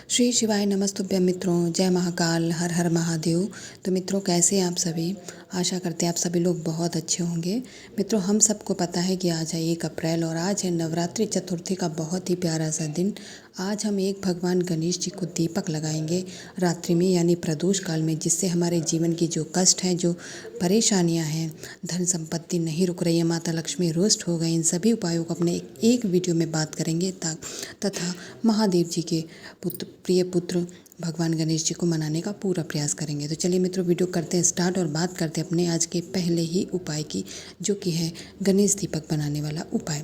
श्री शिवाय नमस्तुभ्यं मित्रों, जय महाकाल, हर हर महादेव। तो मित्रों, कैसे हैं आप सभी? आशा करते हैं आप सभी लोग बहुत अच्छे होंगे। मित्रों, हम सबको पता है कि आज है 1 अप्रैल और आज है नवरात्रि चतुर्थी का बहुत ही प्यारा सा दिन। आज हम एक भगवान गणेश जी को दीपक लगाएंगे रात्रि में, यानी प्रदोष काल में, जिससे हमारे जीवन की जो कष्ट हैं, जो परेशानियां हैं, धन संपत्ति नहीं रुक रही है, माता लक्ष्मी रुष्ट हो गई, इन सभी उपायों को अपने एक वीडियो में बात करेंगे तथा महादेव जी के प्रिय पुत्र भगवान गणेश जी को मनाने का पूरा प्रयास करेंगे। तो चलिए मित्रों, वीडियो करते हैं स्टार्ट और बात करते हैं अपने आज के पहले ही उपाय की, जो कि है गणेश दीपक बनाने वाला उपाय।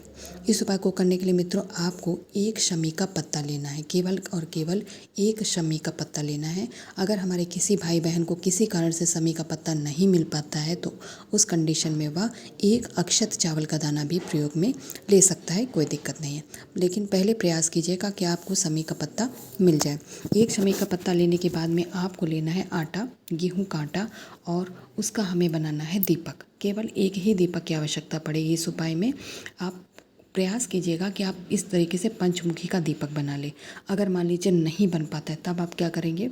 इस उपाय को करने के लिए मित्रों आपको एक शमी का पत्ता लेना है, केवल और केवल एक शमी का पत्ता लेना है। अगर हमारे किसी भाई बहन को किसी कारण से शमी का पत्ता नहीं मिल पाता है तो उस कंडीशन में वह एक अक्षत चावल का दाना भी प्रयोग में ले सकता है, कोई दिक्कत नहीं है। लेकिन पहले प्रयास कीजिएगा कि आपको शमी का पत्ता मिल जाए। एक शमी का पत्ता लेने के बाद में आपको लेना है आटा, गेहूं का आटा, और उसका हमें बनाना है दीपक। केवल एक ही दीपक की आवश्यकता पड़ेगी इस उपाय में। आप प्रयास कीजिएगा कि आप इस तरीके से पंचमुखी का दीपक बना लें। अगर मान लीजिए नहीं बन पाता है तब आप क्या करेंगे,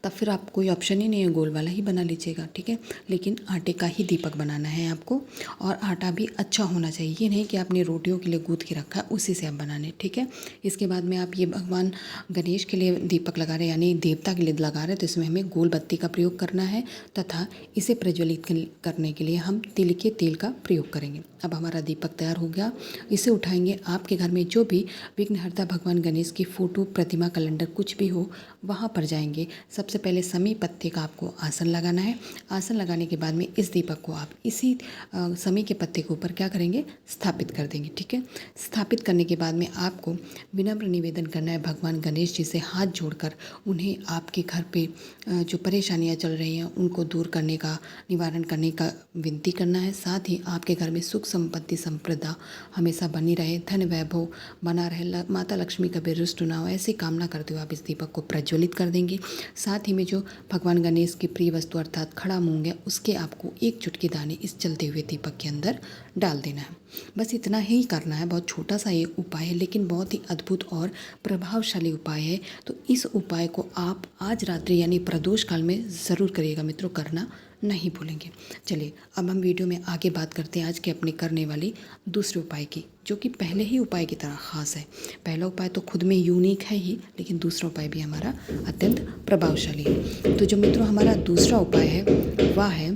तब फिर आप कोई ऑप्शन ही नहीं है, गोल वाला ही बना लीजिएगा, ठीक है। लेकिन आटे का ही दीपक बनाना है आपको, और आटा भी अच्छा होना चाहिए। ये नहीं कि आपने रोटियों के लिए गूँथ के रखा है उसी से आप बनाने, ठीक है। इसके बाद में आप ये भगवान गणेश के लिए दीपक लगा रहे हैं, यानी देवता के लिए लगा रहे हैं, तो इसमें हमें गोल बत्ती का प्रयोग करना है तथा इसे प्रज्वलित करने के लिए हम तिल के तेल का प्रयोग करेंगे। अब हमारा दीपक तैयार हो गया। इसे उठाएंगे, आपके घर में जो भी विघ्नहर्ता भगवान गणेश की फ़ोटो, प्रतिमा, कैलेंडर कुछ भी हो वहाँ पर जाएंगे। सबसे पहले समी पत्ते का आपको आसन लगाना है। आसन लगाने के बाद में इस दीपक को आप इसी समी के पत्ते के ऊपर क्या करेंगे, स्थापित कर देंगे, ठीक है। स्थापित करने के बाद में आपको विनम्र निवेदन करना है भगवान गणेश जी से हाथ जोड़कर, उन्हें आपके घर पे जो परेशानियाँ चल रही हैं उनको दूर करने का, निवारण करने का विनती करना है। साथ ही आपके घर में सुख संपत्ति संप्रदा हमेशा बनी रहे, धन वैभव बना रहे, माता लक्ष्मी कभी रुष्ट ना हो, ऐसी कामना करते हुए आप इस दीपक को प्रज्वलित कर देंगे। साथ ही में जो भगवान गणेश की प्रिय वस्तु अर्थात खड़ा मूंग है, उसके आपको एक चुटकी दाने इस चलते हुए दीपक के अंदर डाल देना है। बस इतना ही करना है। बहुत छोटा सा ये उपाय है, लेकिन बहुत ही अद्भुत और प्रभावशाली उपाय है। तो इस उपाय को आप आज रात्रि यानी प्रदोष काल में ज़रूर करिएगा मित्रों, करना नहीं भूलेंगे। चलिए अब हम वीडियो में आगे बात करते हैं आज के अपने करने वाली दूसरे उपाय की, जो कि पहले ही उपाय की तरह ख़ास है। पहला उपाय तो खुद में यूनिक है ही, लेकिन दूसरा उपाय भी हमारा अत्यंत प्रभावशाली है। तो जो मित्रों हमारा दूसरा उपाय है वह है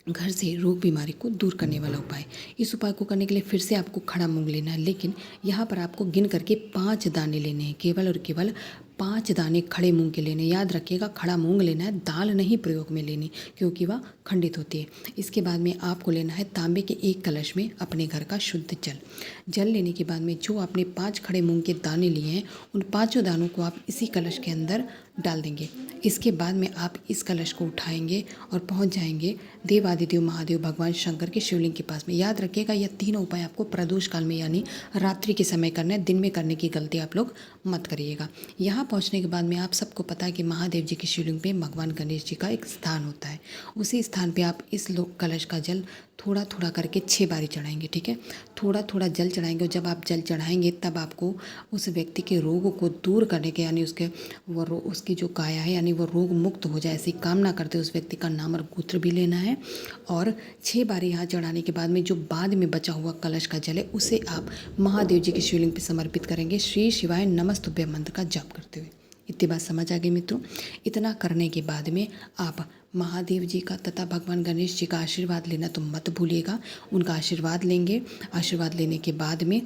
घर से रोग बीमारी को दूर करने वाला उपाय। इस उपाय को करने के लिए फिर से आपको खड़ा मूंग लेना है, लेकिन यहाँ पर आपको गिन करके 5 दाने लेने हैं, केवल और केवल 5 दाने खड़े मूंग के लेने। याद रखिएगा, खड़ा मूंग लेना है, दाल नहीं प्रयोग में लेनी, क्योंकि वह खंडित होती है। इसके बाद में आपको लेना है तांबे के एक कलश में अपने घर का शुद्ध जल लेने के बाद में जो आपने 5 खड़े मूंग के दाने लिए हैं, उन 5 दानों को आप इसी कलश के अंदर डाल देंगे। इसके बाद में आप इस कलश को उठाएंगे और पहुंच जाएंगे देवादिदेव महादेव भगवान शंकर के शिवलिंग के पास में। याद रखिएगा, यह तीनों उपाय आपको प्रदोष काल में यानी रात्रि के समय करना है, दिन में करने की गलती आप लोग मत करिएगा। यहाँ पहुँचने के बाद में आप सबको पता है कि महादेव जी के शिवलिंग पे भगवान गणेश जी का एक स्थान होता है। उसी स्थान पे आप इस कलश का जल थोड़ा थोड़ा करके 6 बारी चढ़ाएंगे, ठीक है। थोड़ा थोड़ा जल चढ़ाएंगे, और जब आप जल चढ़ाएंगे तब आपको उस व्यक्ति के रोगों को दूर करने के, यानी उसकी जो काया है यानी वो रोग मुक्त हो जाए, ऐसी कामना करते उस व्यक्ति का नाम और गोत्र भी लेना है। और 6 बारी यहाँ चढ़ाने के बाद में जो बाद में बचा हुआ कलश का जल है उसे आप महादेव जी के शिवलिंग पर समर्पित करेंगे, श्री शिवाय नमस्तुभ्यं मंत्र का जाप करते हुए। इतनी बात समझ आ गई मित्रों। इतना करने के बाद में आप महादेव जी का तथा भगवान गणेश जी का आशीर्वाद लेना तो मत भूलिएगा। उनका आशीर्वाद लेंगे। आशीर्वाद लेने के बाद में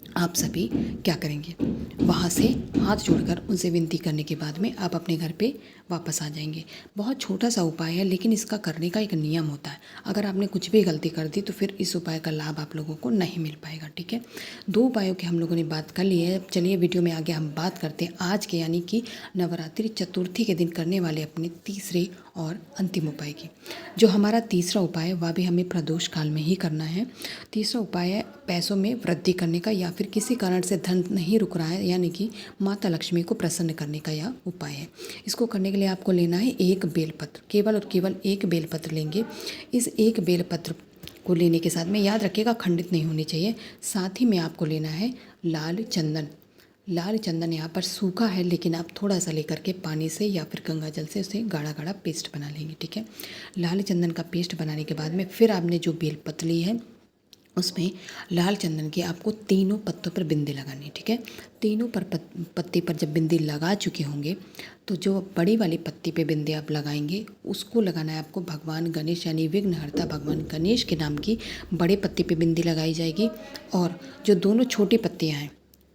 आप सभी क्या करेंगे, वहाँ से हाथ जोड़कर उनसे विनती करने के बाद में आप अपने घर पे वापस आ जाएंगे। बहुत छोटा सा उपाय है, लेकिन इसका करने का एक नियम होता है। अगर आपने कुछ भी गलती कर दी तो फिर इस उपाय का लाभ आप लोगों को नहीं मिल पाएगा, ठीक है। 2 उपायों की हम लोगों ने बात कर ली है। चलिए वीडियो में आगे हम बात करते हैं आज के यानी कि नवरात्रि चतुर्थी के दिन करने वाले अपने तीसरे और अंतिम उपाय की। जो हमारा तीसरा उपाय है वह भी हमें प्रदोष काल में ही करना है। तीसरा उपाय है पैसों में वृद्धि करने का, या फिर किसी कारण से धन नहीं रुक रहा है, यानी कि माता लक्ष्मी को प्रसन्न करने का यह उपाय है। इसको करने के लिए आपको लेना है एक बेलपत्र, केवल और केवल एक बेलपत्र लेंगे। इस एक बेलपत्र को लेने के साथ में याद रखिएगा खंडित नहीं होनी चाहिए। साथ ही में आपको लेना है लाल चंदन। लाल चंदन यहाँ पर सूखा है, लेकिन आप थोड़ा सा लेकर के पानी से या फिर गंगा जल से उसे गाढ़ा गाढ़ा पेस्ट बना लेंगे। ठीक है, लाल चंदन का पेस्ट बनाने के बाद में फिर आपने जो बेलपत्र ली है उसमें लाल चंदन के आपको तीनों पत्तों पर बिंदी लगानी। ठीक है, तीनों पर पत्ते पर जब बिंदी लगा चुके होंगे तो जो बड़ी वाली पत्ती पे बिंदी आप लगाएंगे उसको लगाना है आपको भगवान गणेश यानी विघ्नहर्ता भगवान गणेश के नाम की बड़े पत्ती पे बिंदी लगाई जाएगी। और जो दोनों छोटी पत्तियां हैं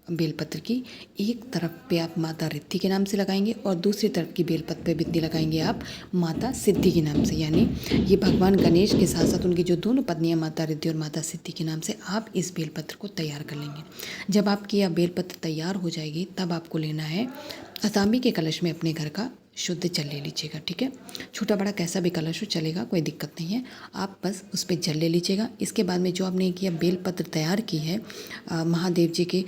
बेलपत्र की, एक तरफ पे आप माता रिद्धि के नाम से लगाएंगे और दूसरी तरफ की बेलपत्र पे बिंदी लगाएंगे आप माता सिद्धि के नाम से। यानी ये भगवान गणेश के साथ साथ उनकी जो दोनों पत्नियां माता रिद्धि और माता सिद्धि के नाम से आप इस बेलपत्र को तैयार कर लेंगे। जब आपकी यह बेलपत्र तैयार हो जाएगी तब आपको लेना है तांबे के कलश में अपने घर का शुद्ध जल ले लीजिएगा। ठीक है, छोटा बड़ा कैसा भी कलश हो चलेगा, कोई दिक्कत नहीं है, आप बस उस पर जल ले लीजिएगा। इसके बाद में जो आपने किया बेलपत्र तैयार की है महादेव जी के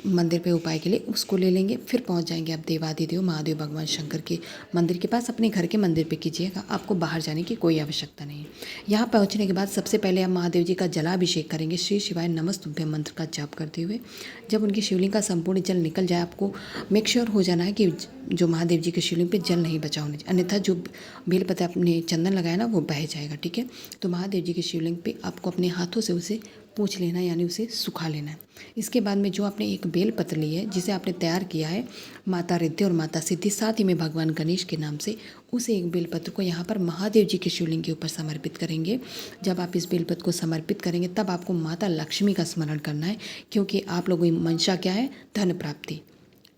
मंदिर पे उपाय के लिए, उसको ले लेंगे। फिर पहुंच जाएंगे आप देवादिदेव महादेव भगवान शंकर के मंदिर के पास। अपने घर के मंदिर पे कीजिएगा, आपको बाहर जाने की कोई आवश्यकता नहीं है। यहाँ पहुँचने के बाद सबसे पहले आप महादेव जी का जलाभिषेक करेंगे श्री शिवाय नमस्तुभ्यम मंत्र का जाप करते हुए। जब उनकी शिवलिंग का संपूर्ण जल निकल जाए, आपको मेक श्योर हो जाना है कि जो महादेव जी के शिवलिंग पे जल नहीं बचा होने चाहिए, अन्यथा जो बेलपत्र आपने चंदन लगाया ना वो बह जाएगा। ठीक है, तो महादेव जी के शिवलिंग पे आपको अपने हाथों से उसे पोंछ लेना है, यानी उसे सुखा लेना है। इसके बाद में जो आपने एक बेलपत्र ली है जिसे आपने तैयार किया है माता रिद्धि और माता सिद्धि साथ ही में भगवान गणेश के नाम से, उस एक बेलपत्र को यहाँ पर महादेव जी के शिवलिंग के ऊपर समर्पित करेंगे। जब आप इस बेलपत्र को समर्पित करेंगे तब आपको माता लक्ष्मी का स्मरण करना है, क्योंकि आप लोगों की मंशा क्या है, धन प्राप्ति।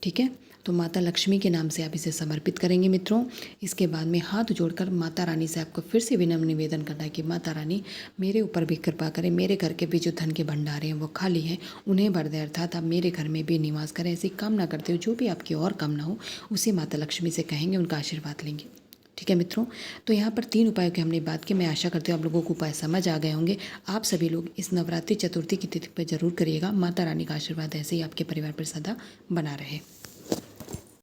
ठीक है, तो माता लक्ष्मी के नाम से आप इसे समर्पित करेंगे मित्रों। इसके बाद में हाथ जोड़कर माता रानी से आपको फिर से विनम्र निवेदन करना है कि माता रानी मेरे ऊपर भी कृपा करें, मेरे घर के भी जो धन के भंडारे हैं वो खाली हैं उन्हें भर दें, अर्थात आप मेरे घर में भी निवास करें। ऐसी कामना करते हो, जो भी आपकी और कामना हो उसे माता लक्ष्मी से कहेंगे, उनका आशीर्वाद लेंगे। ठीक है मित्रों, तो यहाँ पर 3 उपायों की हमने बात की। मैं आशा करती हूँ आप लोगों को उपाय समझ आ गए होंगे। आप सभी लोग इस नवरात्रि चतुर्थी की तिथि पर जरूर करिएगा। माता रानी का आशीर्वाद ऐसे ही आपके परिवार पर सदा बना रहे।